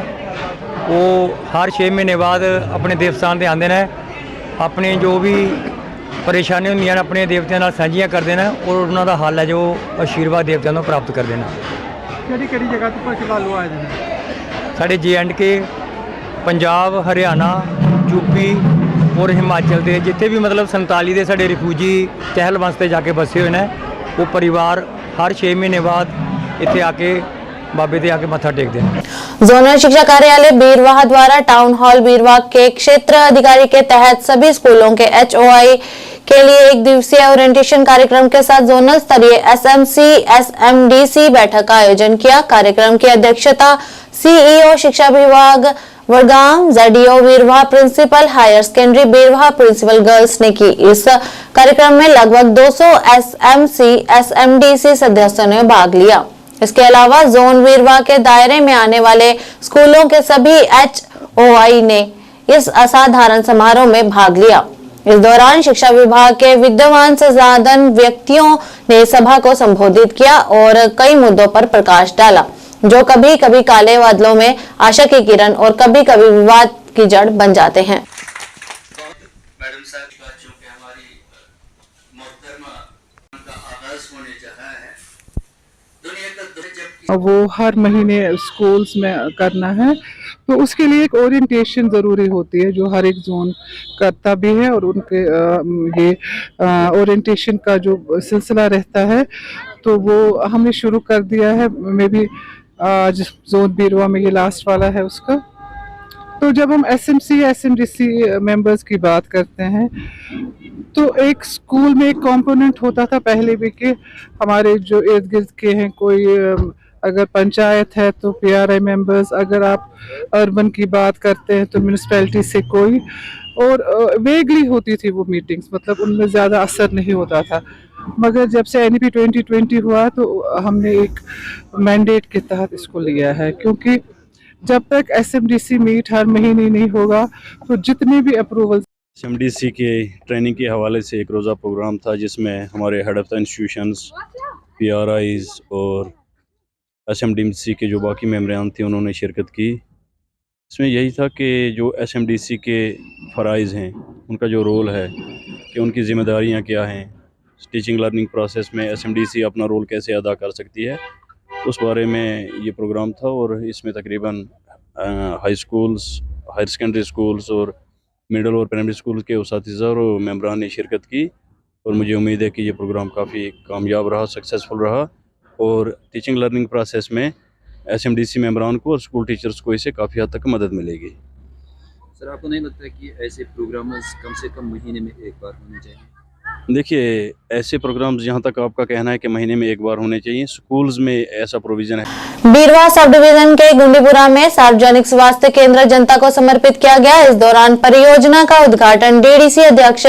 ਉਹ ਹਰ 6 ਮਹੀਨੇ ਬਾਅਦ ਆਪਣੇ ਦੇਵਸਥਾਨ 'ਤੇ ਆਉਂਦੇ ਨੇ। ਆਪਣੇ ਜੋ ਵੀ ਪਰੇਸ਼ਾਨੀ ਹੁੰਦੀਆਂ ਨੇ ਆਪਣੇ ਦੇਵਤਿਆਂ ਨਾਲ ਸਾਂਝੀਆਂ ਕਰਦੇ ਨੇ, ਔਰ ਉਹਨਾਂ ਦਾ ਹੱਲ ਹੈ ਜੋ ਆਸ਼ੀਰਵਾਦ ਦੇਵਤਿਆਂ ਤੋਂ ਪ੍ਰਾਪਤ ਕਰਦੇ ਨੇ। ਕਿਹੜੀ ਜਗ੍ਹਾ ਤੋਂ ਸ਼ਰਧਾਲੂ ਆਏ ਨੇ? ਸਾਡੇ JNK, ਪੰਜਾਬ, ਹਰਿਆਣਾ, ਯੂਪੀ और हिमाचल के जिथे भी मतलब 47 के साढ़े रिफ्यूजी चहल वंश से जाके बसे हुए हैं, वो परिवार हर 6 महीने बाद इतने आके बाबे दे आके मत्था टेकते हैं। जोनल शिक्षा कार्यालय बीरवाह द्वारा टाउन हॉल बीरवाह के क्षेत्र अधिकारी के तहत सभी स्कूलों के HOI के लिए एक दिवसीय ओरिएंटेशन कार्यक्रम के साथ जोनल स्तरीय SMC SMDC बैठक का आयोजन किया। कार्यक्रम की अध्यक्षता CEO शिक्षा विभाग Wadgam, ZDO Beerwah, principal higher secondary Beerwah, principal girls ने की। इस कार्यक्रम में लगभग 200 SMC SMDC सदस्यों ने भाग लिया। इसके अलावा जोन बीरवाह के दायरे में आने वाले स्कूलों के सभी HOI ने इस असाधारण समारोह में भाग लिया। इस दौरान शिक्षा विभाग के विद्यमान संसाधन व्यक्तियों ने सभा को संबोधित किया और कई मुद्दों पर प्रकाश डाला, जो कभी कभी काले बादलों में आशा की किरण और कभी कभी विवाद की जड़ बन जाते हैं। मैडम साहब का चूंकि हमारी मोहतरमा का आगाज होने जा रहा है, दुनिया का जब वो हर महीने स्कूल्स में करना है, तो उसके लिए एक ओरिएंटेशन ज़रूरी होती है जो हर एक जोन करता भी है, और उनके ये ओरिएंटेशन का जो सिलसिला रहता है तो वो हमने शुरू कर दिया है। मे बी आज जोन बीरवा में ये लास्ट वाला है उसका। तो जब हम SMC SMDC मेंबर्स की बात करते हैं तो एक स्कूल में एक कंपोनेंट होता था पहले भी कि हमारे जो इर्द गिर्द के हैं, कोई अगर पंचायत है तो PRI मेंबर्स, अगर आप अर्बन की बात करते हैं तो म्यूनिसिपैलिटी से कोई, और वेगली होती थी वो मीटिंग्स, मतलब उनमें ज़्यादा असर नहीं होता था। मगर जब से NEP 2020 हुआ तो हमने एक मैंडेट के तहत इसको लिया है, क्योंकि जब तक SMDC मीट हर महीने नहीं होगा तो जितने भी अप्रूवल SMDC के ट्रेनिंग के हवाले से एक रोज़ा प्रोग्राम था जिसमें हमारे head of the institutions, PRIs और SMDC के जो बाकी मेम्बरान थे उन्होंने शिरकत की। इसमें यही था कि जो SMDC के फ़राइज़ हैं उनका जो रोल है कि उनकी ज़िम्मेदारियां क्या हैं, टीचिंग लर्निंग प्रोसेस में SMDC अपना रोल कैसे अदा कर सकती है, उस बारे में ये प्रोग्राम था। और इसमें तकरीबन high schools, higher secondary schools और मिडिल और प्राइमरी स्कूल के उसातिज़ा और मेम्बरान ने शिरकत की, और मुझे उम्मीद है कि ये प्रोग्राम काफ़ी कामयाब रहा, सक्सेसफुल रहा, और टीचिंग लर्निंग प्रोसेस में SMDC मेम्बरान को और स्कूल टीचर्स को इससे काफ़ी हद तक मदद मिलेगी। सर, आपको नहीं लगता कि ऐसे प्रोग्राम्स कम से कम महीने में एक बार होने चाहिए? देखिए, ऐसे प्रोग्राम्स जहाँ तक आपका कहना है कि महीने में एक बार होने चाहिए, स्कूल्स में ऐसा प्रोविज़न है। बीरवा सब डिवीजन के गुंडीपुरा में सार्वजनिक स्वास्थ्य केंद्र जनता को समर्पित किया गया। इस दौरान परियोजना का उद्घाटन DDC अध्यक्ष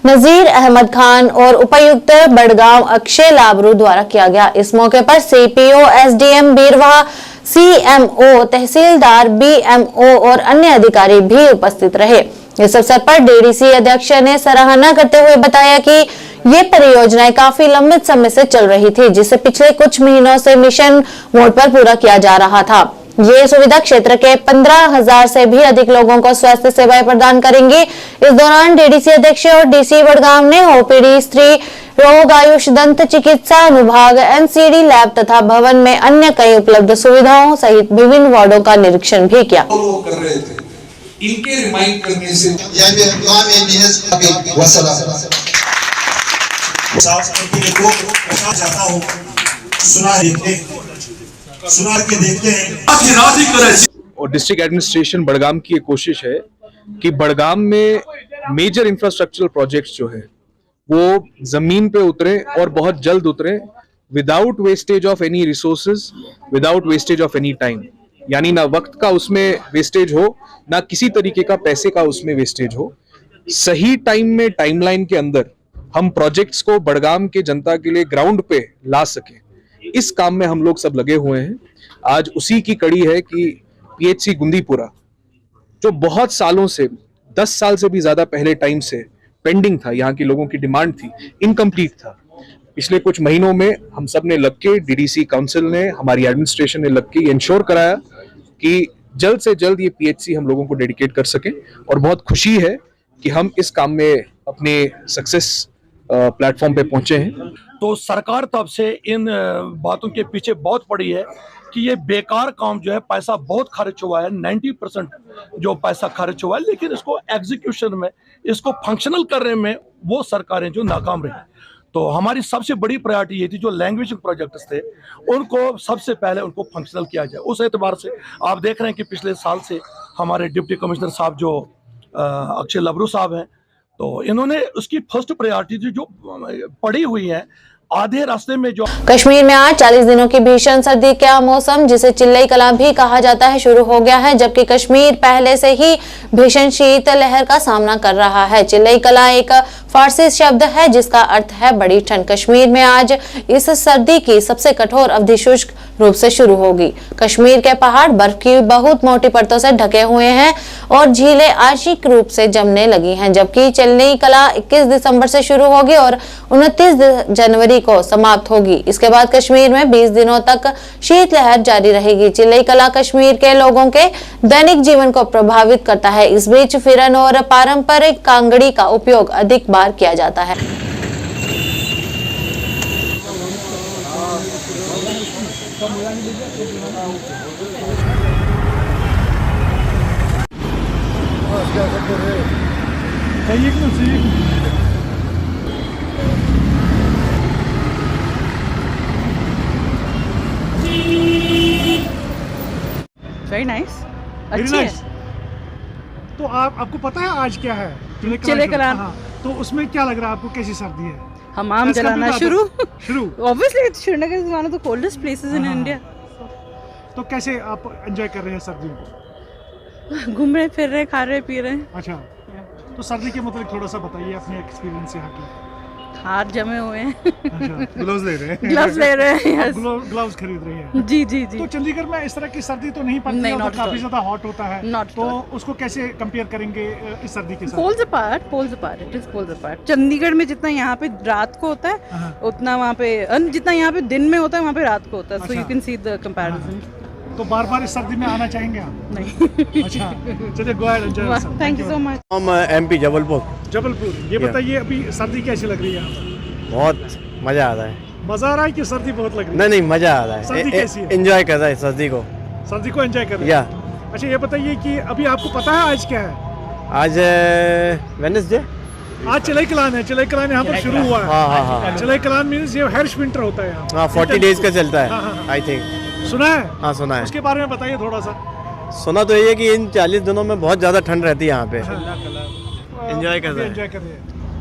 नजीर अहमद खान और उपायुक्त बड़गांव अक्षय लाबरू द्वारा किया गया। इस मौके पर CPO, SDM बीरवा, CMO, तहसीलदार, BMO और अन्य अधिकारी भी उपस्थित रहे। इस अवसर पर DDC अध्यक्ष ने सराहना करते हुए बताया कि ये परियोजनाएं काफी लंबे समय से चल रही थी, जिसे पिछले कुछ महीनों से मिशन मोड पर पूरा किया जा रहा था। ये सुविधा क्षेत्र के 15,000 से भी अधिक लोगों को स्वास्थ्य सेवाएं प्रदान करेंगी। इस दौरान DDC अध्यक्ष और DC बड़गांव ने OPD, स्त्री रोग, आयुष, दंत चिकित्सा अनुभाग, NCD लैब तथा भवन में अन्य कई उपलब्ध सुविधाओं सहित विभिन्न वार्डों का निरीक्षण भी किया। कर रहे थे, इनके रिमाइंड करने से और डिस्ट्रिक्ट एडमिनिस्ट्रेशन बड़गाम की एक कोशिश है कि बड़गाम में मेजर इंफ्रास्ट्रक्चरल प्रोजेक्ट्स जो है वो जमीन पे उतरे और बहुत जल्द उतरे, without wastage of any resources, without wastage of any time. यानी ना वक्त का उसमें वेस्टेज हो, ना किसी तरीके का पैसे का उसमें वेस्टेज हो। सही टाइम में, टाइमलाइन के अंदर हम प्रोजेक्ट्स को बड़गाम के जनता के लिए ग्राउंड पे ला सके, इस काम में हम लोग सब लगे हुए हैं। आज उसी की कड़ी है कि PHC गुंदीपुरा, जो बहुत सालों से, 10 साल से भी ज्यादा पहले टाइम से पेंडिंग था, यहाँ के लोगों की डिमांड थी, इनकम्प्लीट था। पिछले कुछ महीनों में हम सब ने लग के, DDC काउंसिल ने, हमारी एडमिनिस्ट्रेशन ने लग के इंश्योर कराया कि जल्द से जल्द ये PHC हम लोगों को डेडिकेट कर सके। और बहुत खुशी है कि हम इस काम में अपने सक्सेस प्लेटफॉर्म पे पहुंचे हैं। तो सरकार तब से इन बातों के पीछे बहुत पड़ी है कि ये बेकार काम जो है, पैसा बहुत खर्च हुआ है, 90% जो पैसा खर्च हुआ है, लेकिन इसको एग्जीक्यूशन में, इसको फंक्शनल करने में वो सरकारें जो नाकाम रही। तो हमारी सबसे बड़ी प्रायोरिटी ये थी, जो लैंग्वेज प्रोजेक्ट्स थे उनको सबसे पहले उनको फंक्शनल किया जाए। उस एतबार से आप देख रहे हैं कि पिछले साल से हमारे डिप्टी कमिश्नर साहब जो अक्षय लाबरू साहब हैं, तो इन्होंने उसकी फर्स्ट प्रायोरिटी जो पड़ी हुई है, आधे रास्ते में जो कश्मीर में आज 40 दिनों की भीषण सर्दी का मौसम, जिसे चिल्लई कला भी कहा जाता है, शुरू हो गया है, जबकि कश्मीर पहले से ही भीषण शीत लहर का सामना कर रहा है। चिल्लई कला एक फारसी शब्द है जिसका अर्थ है बड़ी ठंड। कश्मीर में आज इस सर्दी की सबसे कठोर अवधि शुष्क रूप से शुरू होगी। कश्मीर के पहाड़ बर्फ की बहुत मोटी परतों से ढके हुए हैं और झीलें आंशिक रूप से जमने लगी हैं, जबकि चिल्लई कला 21 दिसंबर से शुरू होगी और 29 जनवरी को समाप्त होगी। इसके बाद कश्मीर में 20 दिनों तक शीतलहर जारी रहेगी। चिल्लई कला कश्मीर के लोगों के दैनिक जीवन को प्रभावित करता है। इस बीच फिरन और पारंपरिक कांगड़ी का उपयोग अधिक बार किया जाता है। वेरी नाइस, Very अच्छी nice. है। तो आपको पता है आज क्या है? चिले कलान। हाँ, तो उसमें क्या लग रहा है आपको, कैसी सर्दी है? हमाम इसका जलाना भी शुरू शुरू obviously Srinagar is one of the coldest places in India. तो कैसे आप एंजॉय कर रहे हैं सर्दियों को? घूम रहे फिर रहे खा रहे पी रहे अच्छा, तो सर्दी के मतलब थोड़ा सा बताइए अपने एक्सपीरियंस यहाँ की। हाथ जमे हुए हैं। अच्छा, ग्लव्स ले रहे हैं। ग्लव्स ले रहे हैं, yes. ग्लव्स खरीद रही हैं। जी जी जी। तो चंडीगढ़ में इस तरह की सर्दी तो नहीं पड़ती नहीं, है, not तो at काफी all. ज्यादा हॉट होता है। Not at तो all. उसको कैसे कंपेयर करेंगे इस सर्दी के साथ? Poles apart, it is poles apart. Chandigarh में जितना यहाँ पे रात को होता है उतना वहाँ पे जितना यहाँ पे दिन में होता है वहाँ पे रात को होता है, so you can see the comparison. तो बार बार इस सर्दी में आना चाहेंगे आप? नहीं। अच्छा, चलिए go ahead enjoy yourself. Thank you so much. हम एमपी जबलपुर। जबलपुर, ये बताइए अभी सर्दी कैसी लग रही है यहाँ पर? बहुत मजा आ रहा है। मजा आ रहा है कि सर्दी बहुत लग रही है? नहीं मजा आ रहा है। सर्दी कैसी है? एंजॉय कर रहा है सर्दी को। सर्दी को एंजॉय कर रहे या। हैं? अच्छा, ये बताइए कि अभी आपको पता है आज क्या है? आज वेडनेसडे। आज चिलाई कलान है। चिलाई कलान यहाँ पर शुरू हुआ है। हाँ हाँ हाँ। चिलाई कलान मीन्स ये हर्ष विंटर होता है यहाँ। हाँ 40 डेज का चलता हाँ, है हाँ, आई थिंक। सुना है? हाँ सुना है। उसके बारे में बताइए थोड़ा सा। सुना तो ये है कि इन 40 दिनों में बहुत ज़्यादा ठंड रहती है यहाँ पे। एंजॉय कर रहे हैं।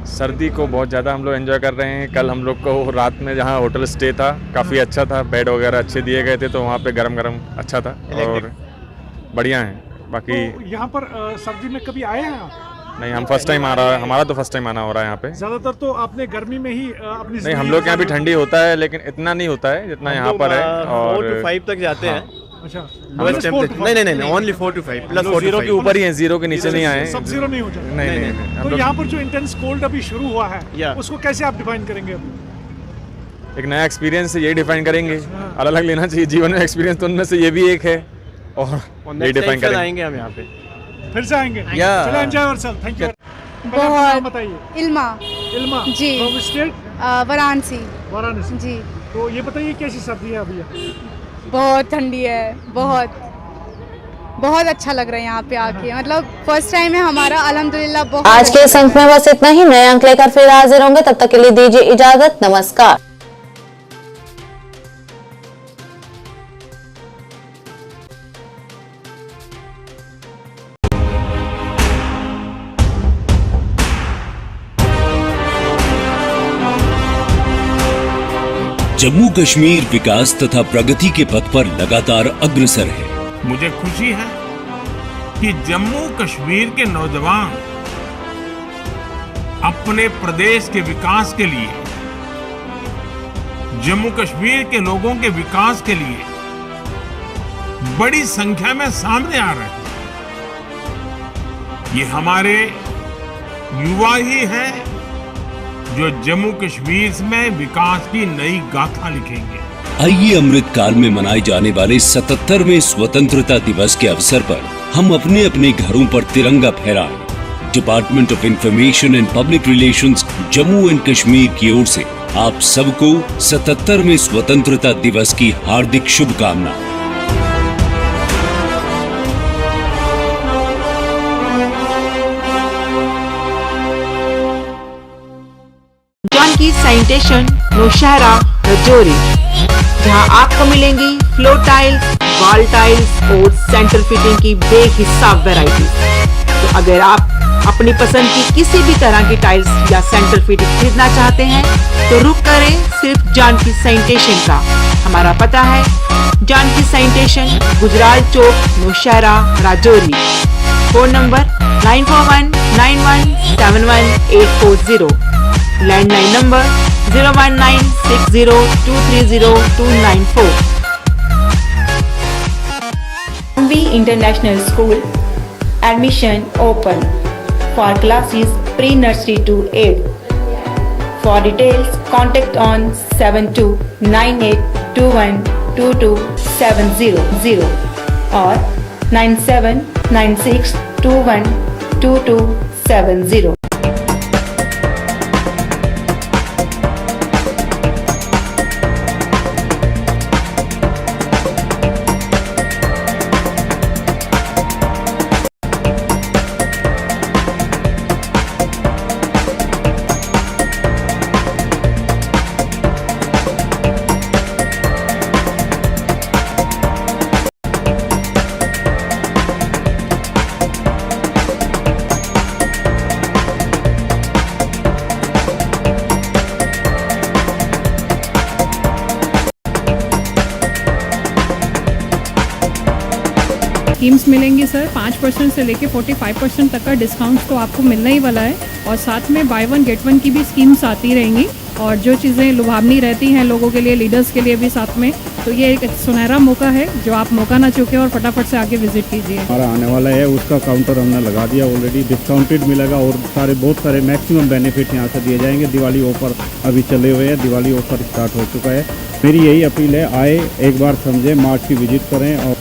सर्दी को बहुत ज़्यादा हम लोग एंजॉय कर रहे हैं। कल हम लोग को रात में जहाँ होटल स्टे था काफ़ी अच्छा था, बेड वगैरह अच्छे दिए गए थे, तो वहाँ पे गरम गरम अच्छा था और बढ़िया है। बाकी तो यहाँ पर सर्दी में कभी आए हैं आप? नहीं, हम फर्स्ट टाइम आ रहा है, हमारा तो फर्स्ट टाइम आना हो रहा है यहाँ पे। ज्यादातर तो आपने गर्मी में ही अपनी नहीं, हम लोग के यहाँ भी ठंडी होता है लेकिन इतना नहीं होता है जितना यहाँ पर है। और 4 to 5 तक जाते हैं। अच्छा, नहीं ओनली 4 to 5 प्लस 4 जीरो के ऊपर ही है, जीरो के नीचे नहीं आए। सब जीरो नहीं हो जाए। नहीं। तो यहाँ पर जो इंटेंस कोल्ड अभी शुरू हुआ है उसको कैसे आप डिफाइन करेंगे अभी? एक नया एक्सपीरियंस से यही डिफाइन करेंगे। अलग अलग लेना चाहिए जीवन में एक्सपीरियंस, तो उनमें से ये भी एक है और यही डिफाइन करेंगे। आएंगे हम यहाँ पे, फिर से आएंगे। चलो एंजॉय योरसेल्फ। Thank you. बहुत बताइए। इल्मा जी, फ्रॉम स्टेट वाराणसी वाराणसी जी। तो ये बताइए कैसी सर्दी है अभी? बहुत ठंडी है, बहुत अच्छा लग रहा है यहाँ पे आके, मतलब फर्स्ट टाइम है हमारा, अल्हम्दुलिल्लाह। बहुत आज के इस अंक में बस इतना ही। नए अंक लेकर फिर हाजिर होंगे, तब तक के लिए दीजिए इजाजत। नमस्कार। जम्मू कश्मीर विकास तथा प्रगति के पथ पर लगातार अग्रसर है। मुझे खुशी है कि जम्मू कश्मीर के नौजवान अपने प्रदेश के विकास के लिए, जम्मू कश्मीर के लोगों के विकास के लिए बड़ी संख्या में सामने आ रहे हैं। ये हमारे युवा ही हैं जो जम्मू कश्मीर में विकास की नई गाथा लिखेंगे। आइए अमृत काल में मनाए जाने वाले 77वें स्वतंत्रता दिवस के अवसर पर हम अपने अपने घरों पर तिरंगा फहराएं। Department of information and public relations Jammu and Kashmir की ओर से आप सबको 77वें स्वतंत्रता दिवस की हार्दिक शुभकामनाएं। जानकी सैनिटेशन नौशहरा रजौरी, जहां आपको मिलेंगी फ्लोर टाइल्स, वॉल टाइल्स और सेंटर फिटिंग की बेहिसाब वैरायटी। तो अगर आप अपनी पसंद की किसी भी तरह की टाइल्स या सेंटर फिटिंग खरीदना चाहते हैं तो रुक करें सिर्फ जानकी सैनिटेशन का। हमारा पता है Janki sanitation, Gujral Chowk, Naushera, Rajouri. Phone number 9419171840। Landline number 01960230294। Ambi International School admission open for classes pre-nursery to 8. For details, contact on 7298212270 or 9796212270. Schemes मिलेंगी सर, 5% से लेके 45% तक का डिस्काउंट तो आपको मिलने ही वाला है। और साथ में बाय वन गेट वन की भी स्कीम्स आती रहेंगी, और जो चीज़ें लुभावनी रहती हैं लोगों के लिए, लीडर्स के लिए भी साथ में, तो ये एक सुनहरा मौका है जो आप मौका ना चूकें और फटाफट से आगे विजिट कीजिए। हमारा आने वाला है उसका काउंटर हमने लगा दिया ऑलरेडी, डिस्काउंटेड मिलेगा और बहुत सारे मैक्सिमम बेनिफिट यहाँ से दिए जाएंगे। दिवाली ऑफर अभी चले हुए हैं, दिवाली ऑफर स्टार्ट हो चुका है। मेरी यही अपील है, आए एक बार समझें, मार्च की विजिट करें और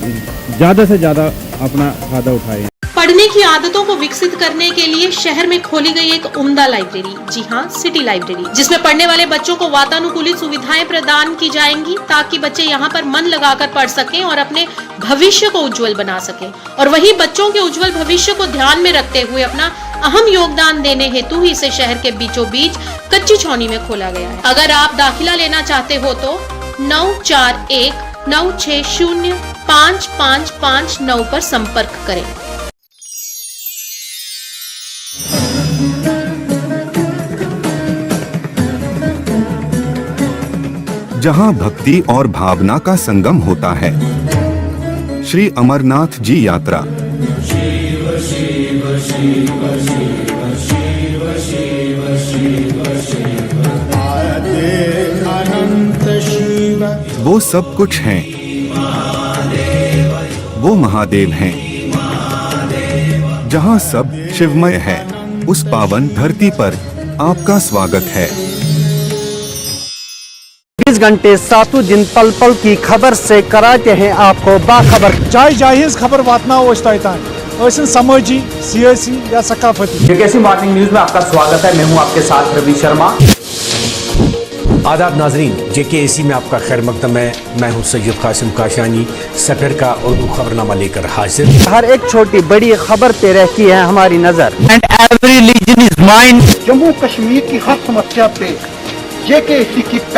ज़्यादा से ज़्यादा अपना फायदा उठाएं। पढ़ने की आदतों को विकसित करने के लिए शहर में खोली गई एक उम्दा लाइब्रेरी, जी हाँ, सिटी लाइब्रेरी, जिसमें पढ़ने वाले बच्चों को वातानुकूलित सुविधाएं प्रदान की जाएंगी ताकि बच्चे यहाँ पर मन लगाकर पढ़ सकें और अपने भविष्य को उज्जवल बना सकें। और वही बच्चों के उज्जवल भविष्य को ध्यान में रखते हुए अपना अहम योगदान देने हेतु ही इसे शहर के बीचों बीच कच्ची छौनी में खोला गया है। अगर आप दाखिला लेना चाहते हो तो 9419605559 पर संपर्क करें। जहां भक्ति और भावना का संगम होता है, श्री अमरनाथ जी यात्रा। वो सब कुछ हैं, वो महादेव हैं। जहां सब शिवमय है, उस पावन धरती पर आपका स्वागत है। 20 घंटे 7 दिन पल पल की खबर से कराते हैं आपको बाखबर। जाय जायज खबर वातनाओ समाजी, सियासी या सकाफती। जेकेसी मॉर्निंग न्यूज में आपका स्वागत है। मैं हूं आपके साथ रवि शर्मा। आदाब नाजरीन, जेकेसी में आपका खैर मकदम है। मैं हूं सैयद कासिम काशानी, सफर का उर्दू खबरनामा लेकर हाजिर। हर एक छोटी बड़ी खबर पे रहती है हमारी नजर। And every region is mine. Jammu Kashmir की हर समस्या पे जेकेसी की